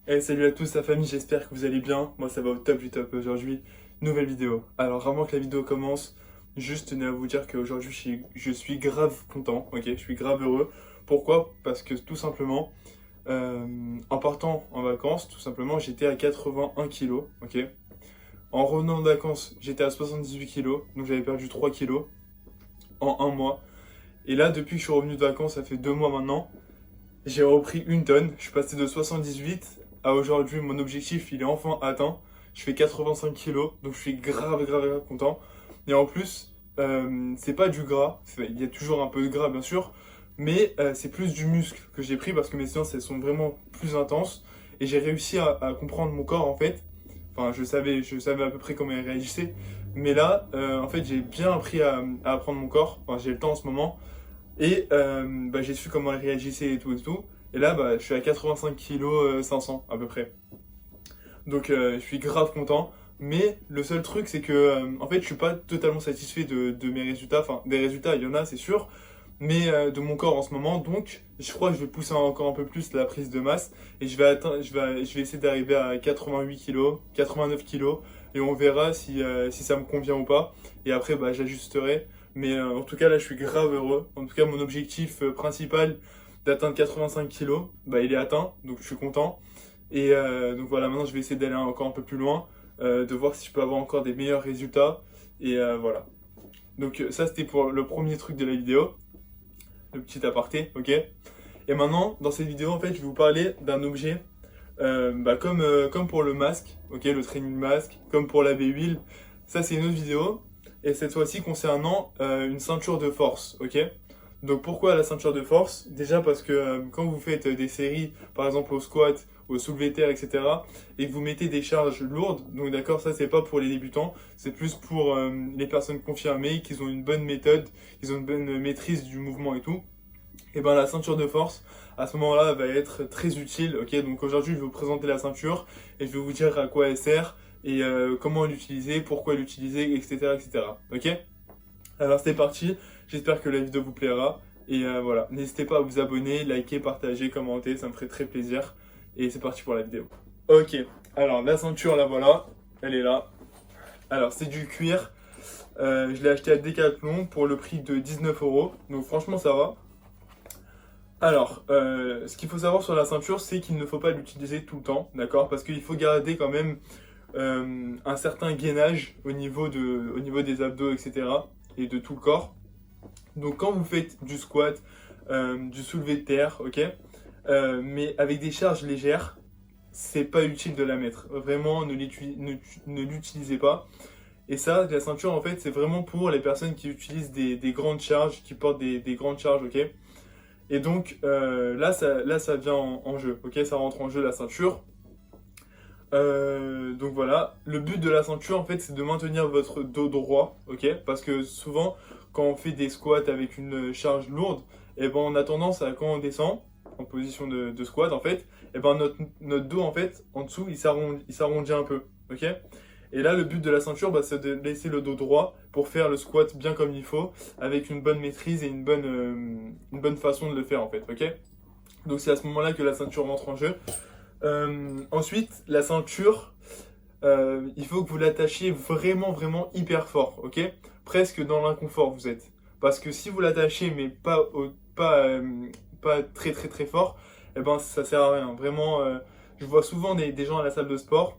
Salut à tous la famille, j'espère que vous allez bien. Moi ça va au top du top aujourd'hui. Nouvelle vidéo. Alors avant que la vidéo commence, juste tenais à vous dire qu'aujourd'hui je suis grave content, ok? Je suis grave heureux. Pourquoi? Parce que tout simplement, en partant en vacances, tout simplement j'étais à 81 kilos, ok? En revenant de vacances, j'étais à 78 kilos, donc j'avais perdu 3 kilos en un mois. Et là, depuis que je suis revenu de vacances, ça fait 2 mois maintenant, j'ai repris une tonne, je suis passé de 78 à aujourd'hui, mon objectif il est enfin atteint. Je fais 85 kilos, donc je suis grave content. Et en plus, c'est pas du gras, il y a toujours un peu de gras bien sûr, mais c'est plus du muscle que j'ai pris parce que mes séances elles sont vraiment plus intenses et j'ai réussi à comprendre mon corps en fait. Enfin, je savais à peu près comment il réagissait, mais là, en fait, j'ai bien appris à apprendre mon corps. Enfin, j'ai le temps en ce moment. Et j'ai su comment elle réagissait et tout et tout. Et là, je suis à 85 kg 500 à peu près. Donc je suis grave content. Mais le seul truc, c'est que en fait, je suis pas totalement satisfait de mes résultats. Enfin, des résultats, il y en a, c'est sûr. Mais de mon corps en ce moment. Donc, je crois que je vais pousser encore un peu plus la prise de masse. Et je vais essayer d'arriver à 88 kg, 89 kg. Et on verra si ça me convient ou pas. Et après, j'ajusterai. Mais en tout cas, là, je suis grave heureux. En tout cas, mon objectif principal d'atteindre 85 kilos, il est atteint. Donc, je suis content. Et donc voilà, maintenant, je vais essayer d'aller encore un peu plus loin, de voir si je peux avoir encore des meilleurs résultats. Et voilà. Donc, ça, c'était pour le premier truc de la vidéo. Le petit aparté, ok? Et maintenant, dans cette vidéo, en fait, je vais vous parler d'un objet comme pour le masque, ok, le training mask, comme pour la V-Wheel. Ça, c'est une autre vidéo. Et cette fois-ci concernant une ceinture de force, ok? Donc pourquoi la ceinture de force? Déjà parce que quand vous faites des séries, par exemple au squat, au soulevé de terre, etc., et que vous mettez des charges lourdes, donc d'accord, ça c'est pas pour les débutants, c'est plus pour les personnes confirmées, qui ont une bonne méthode, qui ont une bonne maîtrise du mouvement et tout. Et ben la ceinture de force, à ce moment-là, va être très utile, ok? Donc aujourd'hui, je vais vous présenter la ceinture et je vais vous dire à quoi elle sert et comment l'utiliser, pourquoi l'utiliser, etc., etc. Ok? Alors c'est parti, j'espère que la vidéo vous plaira. Et voilà, n'hésitez pas à vous abonner, liker, partager, commenter, ça me ferait très plaisir. Et c'est parti pour la vidéo. Ok, alors la ceinture, la voilà, elle est là. Alors c'est du cuir, je l'ai acheté à Decathlon pour le prix de 19 euros. Donc franchement ça va. Alors, ce qu'il faut savoir sur la ceinture, c'est qu'il ne faut pas l'utiliser tout le temps, d'accord? Parce qu'il faut garder quand même un certain gainage au niveau des abdos, etc. et de tout le corps. Donc quand vous faites du squat, du soulevé de terre, ok, mais avec des charges légères, c'est pas utile de la mettre. Vraiment, ne l'utilisez pas. Et ça, la ceinture, en fait, c'est vraiment pour les personnes qui utilisent des grandes charges, qui portent des grandes charges, ok. Et donc là, ça vient en jeu, ok, ça rentre en jeu la ceinture. Donc voilà, le but de la ceinture en fait c'est de maintenir votre dos droit, ok? Parce que souvent quand on fait des squats avec une charge lourde, et ben on a tendance à quand on descend en position de squat en fait, et ben notre dos en fait en dessous il s'arrondit un peu, ok? Et là le but de la ceinture c'est de laisser le dos droit pour faire le squat bien comme il faut, avec une bonne maîtrise et une bonne façon de le faire en fait, ok? Donc c'est à ce moment-là que la ceinture rentre en jeu. Ensuite, la ceinture, il faut que vous l'attachiez vraiment hyper fort, ok? Presque dans l'inconfort vous êtes. Parce que si vous l'attachez mais pas très fort, eh ben ça sert à rien. Vraiment, je vois souvent des gens à la salle de sport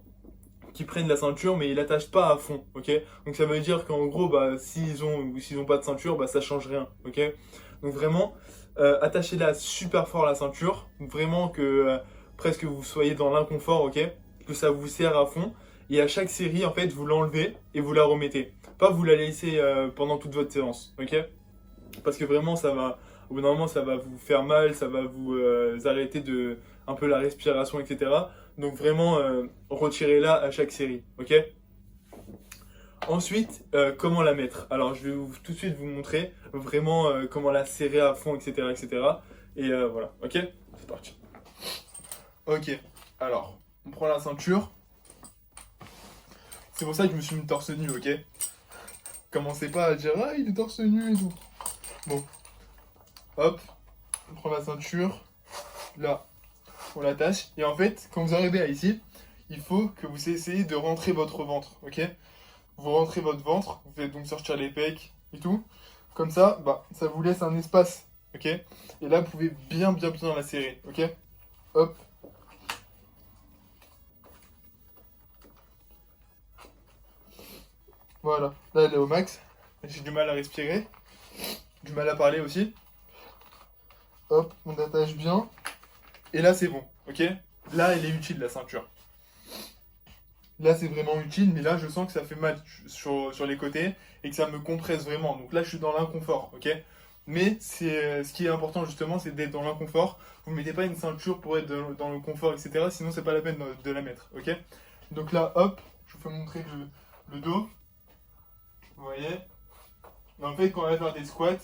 qui prennent la ceinture mais ils l'attachent pas à fond, ok? Donc ça veut dire qu'en gros, s'ils ont pas de ceinture, ça change rien, ok? Donc vraiment, attachez-la super fort à la ceinture, vraiment que presque vous soyez dans l'inconfort, ok? Que ça vous serre à fond. Et à chaque série, en fait, vous l'enlevez et vous la remettez. Pas vous la laissez pendant toute votre séance, ok? Parce que vraiment, au bout d'un moment, ça va vous faire mal, ça va vous arrêter un peu la respiration, etc. Donc vraiment, retirez-la à chaque série, ok? Ensuite, comment la mettre? Alors, je vais tout de suite vous montrer vraiment comment la serrer à fond, etc., etc. Et voilà, ok? C'est parti. Ok, alors, on prend la ceinture. C'est pour ça que je me suis mis torse nu, ok? Commencez pas à dire, ah, il est torse nu et tout. Bon, hop, on prend la ceinture. Là, on l'attache. Et en fait, quand vous arrivez à ici, il faut que vous essayez de rentrer votre ventre, ok? Vous rentrez votre ventre, vous faites donc sortir les pecs et tout. Comme ça, bah, ça vous laisse un espace, ok? Et là, vous pouvez bien la serrer, ok? Hop. Voilà, là elle est au max. J'ai du mal à respirer, du mal à parler aussi. Hop, on attache bien. Et là c'est bon, ok? Là elle est utile la ceinture. Là c'est vraiment utile, mais là je sens que ça fait mal sur les côtés et que ça me compresse vraiment. Donc là je suis dans l'inconfort, ok? Mais ce qui est important justement, c'est d'être dans l'inconfort. Vous ne mettez pas une ceinture pour être dans le confort, etc. Sinon c'est pas la peine de la mettre, ok? Donc là, hop, je vous fais montrer le dos. Vous voyez? Mais en fait, quand on va faire des squats,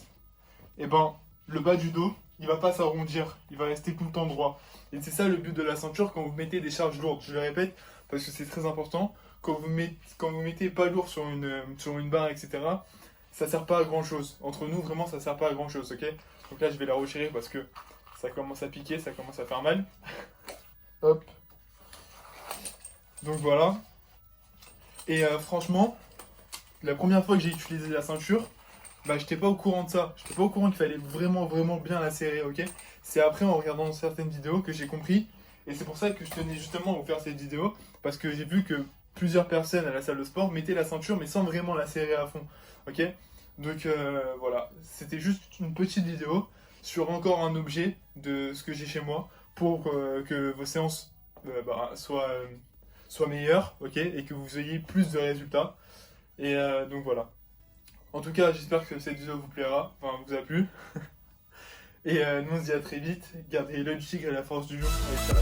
et ben, le bas du dos, il va pas s'arrondir, il va rester tout le temps droit. Et c'est ça le but de la ceinture quand vous mettez des charges lourdes. Je le répète parce que c'est très important. Quand vous mettez pas lourd sur une barre, etc., ça sert pas à grand chose. Entre nous, vraiment, ça sert pas à grand chose, ok? Donc là, je vais la retirer parce que ça commence à piquer, ça commence à faire mal. Hop. Donc voilà. Et franchement, la première fois que j'ai utilisé la ceinture, bah j'étais pas au courant de ça. J'étais pas au courant qu'il fallait vraiment bien la serrer, ok? C'est après en regardant certaines vidéos que j'ai compris. Et c'est pour ça que je tenais justement à vous faire cette vidéo. Parce que j'ai vu que plusieurs personnes à la salle de sport mettaient la ceinture mais sans vraiment la serrer à fond, ok? Donc voilà, c'était juste une petite vidéo sur encore un objet de ce que j'ai chez moi pour que vos séances soient meilleures, ok? Et que vous ayez plus de résultats. Et donc voilà. En tout cas, j'espère que cette vidéo vous plaira, enfin vous a plu. Et nous on se dit à très vite. Gardez l'œil du tigre et la force du lion. Allez, ciao.